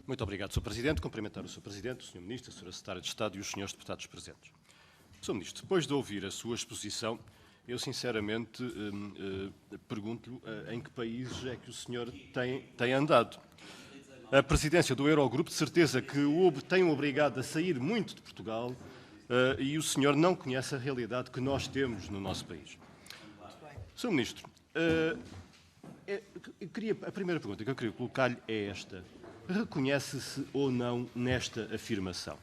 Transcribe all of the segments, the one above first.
Muito obrigado, Sr. Presidente. Cumprimentar o Sr. Presidente, o Sr. Ministro, a Sra. Secretária de Estado e os Srs. Deputados presentes. Sr. Ministro, depois de ouvir a sua exposição, eu sinceramente pergunto-lhe em que países é que o senhor tem andado. A presidência do Eurogrupo, de certeza que o tem obrigado a sair muito de Portugal e o senhor não conhece a realidade que nós temos no nosso país. Sr. Ministro, a primeira pergunta que eu queria colocar-lhe é esta. Reconhece-se ou não nesta afirmação?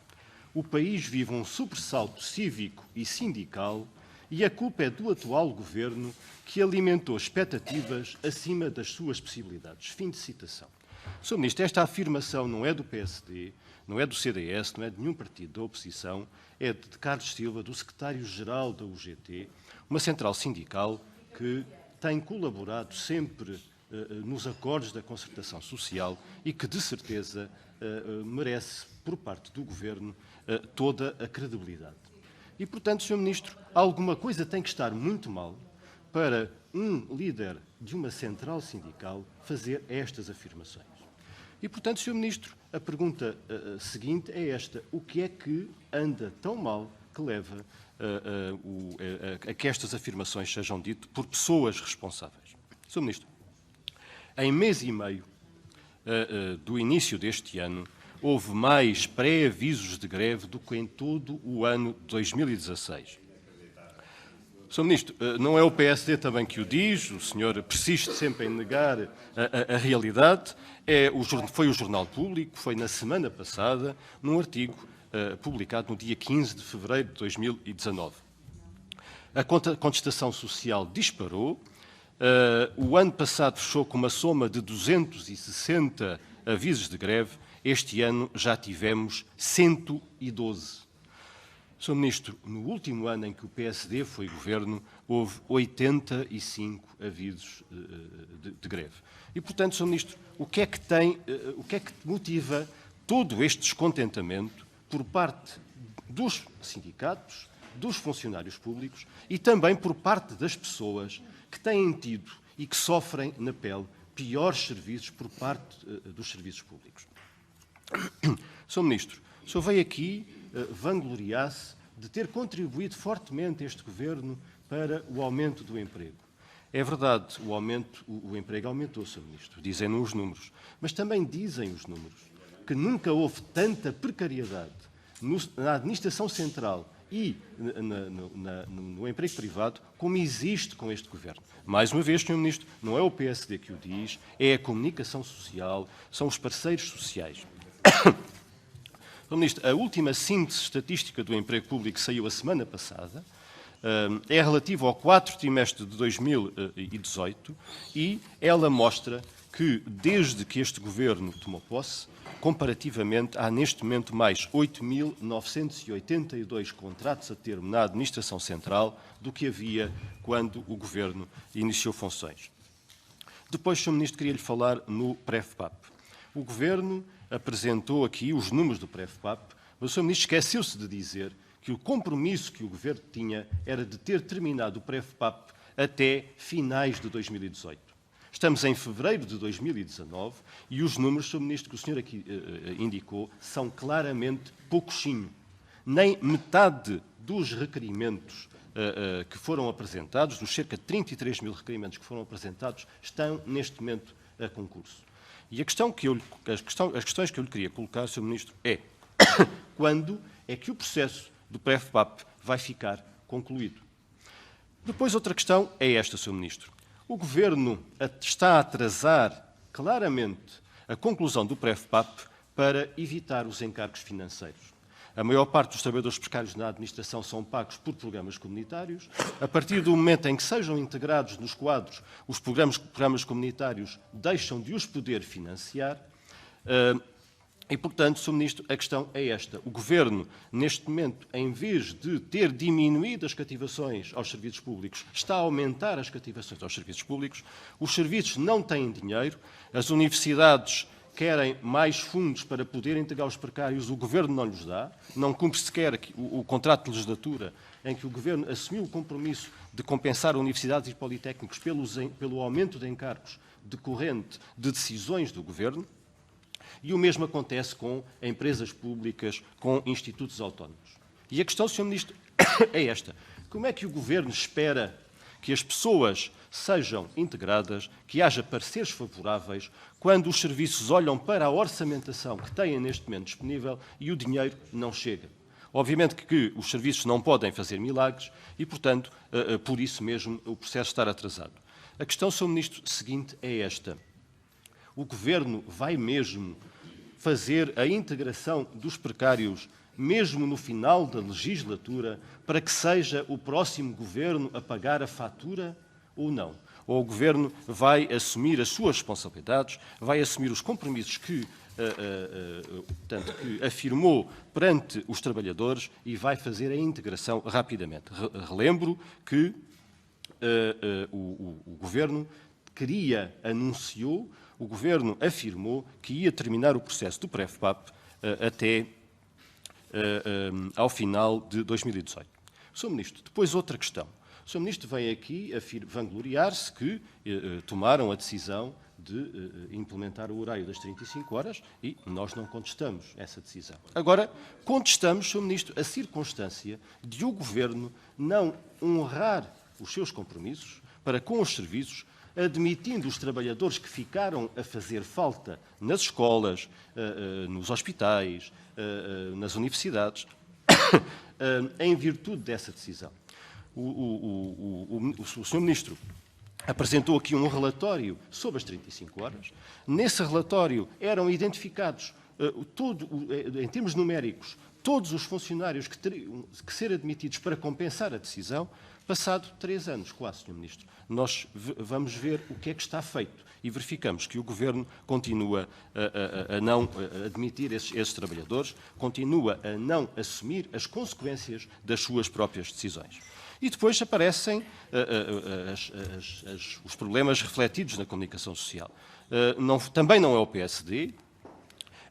O país vive um sobressalto cívico e sindical e a culpa é do atual governo que alimentou expectativas acima das suas possibilidades. Fim de citação. Sr. Ministro, esta afirmação não é do PSD, não é do CDS, não é de nenhum partido da oposição, é de Carlos Silva, do secretário-geral da UGT, uma central sindical que tem colaborado sempre nos acordos da concertação social e que, de certeza, merece, por parte do Governo, toda a credibilidade. E, portanto, Sr. Ministro, alguma coisa tem que estar muito mal para um líder de uma central sindical fazer estas afirmações. E, portanto, Sr. Ministro, a pergunta seguinte é esta. O que é que anda tão mal que leva a que estas afirmações sejam ditas por pessoas responsáveis? Sr. Ministro, em mês e meio do início deste ano, houve mais pré-avisos de greve do que em todo o ano de 2016. Sr. Ministro, não é o PSD também que o diz, o senhor persiste sempre em negar a realidade, foi o Jornal Público, foi na semana passada, num artigo publicado no dia 15 de fevereiro de 2019. A contestação social disparou. O ano passado fechou com uma soma de 260 avisos de greve. Este ano já tivemos 112. Sr. Ministro, no último ano em que o PSD foi governo, houve 85 avisos de greve. E, portanto, Sr. Ministro, o que é que motiva todo este descontentamento por parte dos sindicatos, dos funcionários públicos e também por parte das pessoas que têm tido e que sofrem na pele piores serviços por parte dos serviços públicos? Sr. Ministro, o senhor veio aqui vangloriar-se de ter contribuído fortemente este Governo para o aumento do emprego. É verdade, o emprego aumentou, Sr. Ministro, dizem-nos os números, mas também dizem os números que nunca houve tanta precariedade na administração central e no emprego privado como existe com este Governo. Mais uma vez, Sr. Ministro, não é o PSD que o diz, é a comunicação social, são os parceiros sociais. Sr. Ministro, a última síntese estatística do emprego público saiu a semana passada, é relativa ao 4º trimestre de 2018 e ela mostra que, desde que este Governo tomou posse, comparativamente, há neste momento mais 8.982 contratos a termo na administração central do que havia quando o Governo iniciou funções. Depois, Sr. Ministro, queria-lhe falar no PREFPAP. O Governo apresentou aqui os números do PREFPAP, mas o Sr. Ministro esqueceu-se de dizer que o compromisso que o Governo tinha era de ter terminado o PREFPAP até finais de 2018. Estamos em fevereiro de 2019 e os números, Sr. Ministro, que o senhor aqui indicou, são claramente pouquinho. Nem metade dos requerimentos que foram apresentados, dos cerca de 33 mil requerimentos que foram apresentados, estão neste momento a concurso. E as questões que eu lhe queria colocar, Sr. Ministro, é quando é que o processo do PREFPAP vai ficar concluído? Depois, outra questão é esta, Sr. Ministro. O Governo está a atrasar claramente a conclusão do PREFPAP para evitar os encargos financeiros. A maior parte dos trabalhadores precários na administração são pagos por programas comunitários. A partir do momento em que sejam integrados nos quadros, os programas comunitários deixam de os poder financiar. E, portanto, Sr. Ministro, a questão é esta. O Governo, neste momento, em vez de ter diminuído as cativações aos serviços públicos, está a aumentar as cativações aos serviços públicos. Os serviços não têm dinheiro, as universidades querem mais fundos para poderem integrar os precários, o Governo não lhes dá, não cumpre sequer o contrato de legislatura em que o Governo assumiu o compromisso de compensar universidades e politécnicos pelo aumento de encargos decorrente de decisões do Governo. E o mesmo acontece com empresas públicas, com institutos autónomos. E a questão, Sr. Ministro, é esta. Como é que o Governo espera que as pessoas sejam integradas, que haja pareceres favoráveis, quando os serviços olham para a orçamentação que têm neste momento disponível e o dinheiro não chega? Obviamente que os serviços não podem fazer milagres e, portanto, por isso mesmo, o processo está atrasado. A questão, Sr. Ministro, seguinte é esta. O Governo vai mesmo fazer a integração dos precários, mesmo no final da legislatura, para que seja o próximo Governo a pagar a fatura ou não? Ou o Governo vai assumir as suas responsabilidades, vai assumir os compromissos que afirmou perante os trabalhadores e vai fazer a integração rapidamente? Relembro que o Governo o Governo afirmou que ia terminar o processo do PREFPAP até ao final de 2018. Sr. Ministro, depois outra questão. O Sr. Ministro vem aqui vangloriar-se que tomaram a decisão de implementar o horário das 35 horas e nós não contestamos essa decisão. Agora, contestamos, Sr. Ministro, a circunstância de o Governo não honrar os seus compromissos para com os serviços, admitindo os trabalhadores que ficaram a fazer falta nas escolas, nos hospitais, nas universidades, em virtude dessa decisão. O Sr. Ministro apresentou aqui um relatório sobre as 35 horas. Nesse relatório eram identificados, em termos numéricos, todos os funcionários que teriam que ser admitidos para compensar a decisão. Passado 3 anos, quase, Sr. Ministro, nós vamos ver o que é que está feito e verificamos que o Governo continua a não admitir esses trabalhadores, continua a não assumir as consequências das suas próprias decisões. E depois aparecem os problemas refletidos na comunicação social. Também não é o PSD,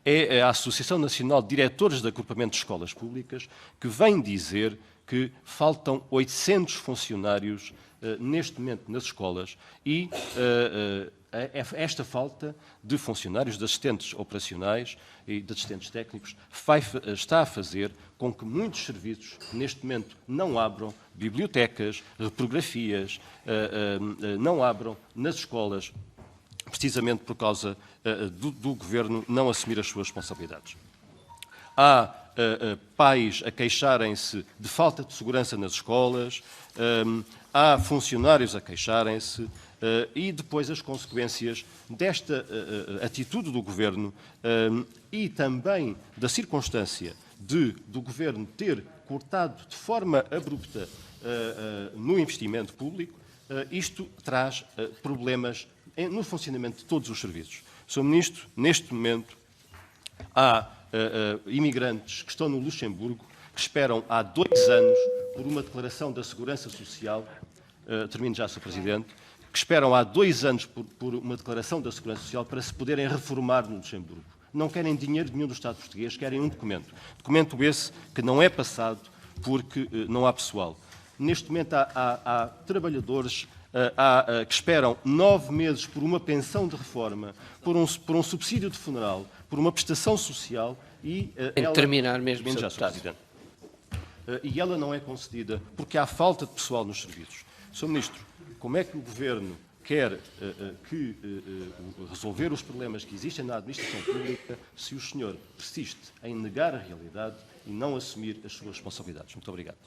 é a Associação Nacional de Diretores de Agrupamento de Escolas Públicas, que vem dizer que faltam 800 funcionários neste momento nas escolas e esta falta de funcionários, de assistentes operacionais e de assistentes técnicos está a fazer com que muitos serviços neste momento não abram, bibliotecas, reprografias, não abram nas escolas, precisamente por causa do Governo não assumir as suas responsabilidades. Há pais a queixarem-se de falta de segurança nas escolas, há funcionários a queixarem-se e depois as consequências desta atitude do Governo e também da circunstância do Governo ter cortado de forma abrupta no investimento público, isto traz problemas no funcionamento de todos os serviços. Sr. Ministro, neste momento há imigrantes que estão no Luxemburgo, que esperam há 2 anos por uma declaração da Segurança Social, termino já, Sr. Presidente, que esperam há 2 anos por uma declaração da Segurança Social para se poderem reformar no Luxemburgo. Não querem dinheiro nenhum do Estado português, querem um documento. Documento esse que não é passado porque não há pessoal. Neste momento há trabalhadores que esperam 9 meses por uma pensão de reforma, por um subsídio de funeral, por uma prestação social e terminar mesmo, Sr. Presidente. E ela não é concedida porque há falta de pessoal nos serviços. Sr. Ministro, como é que o Governo quer resolver os problemas que existem na administração pública se o senhor persiste em negar a realidade e não assumir as suas responsabilidades? Muito obrigado.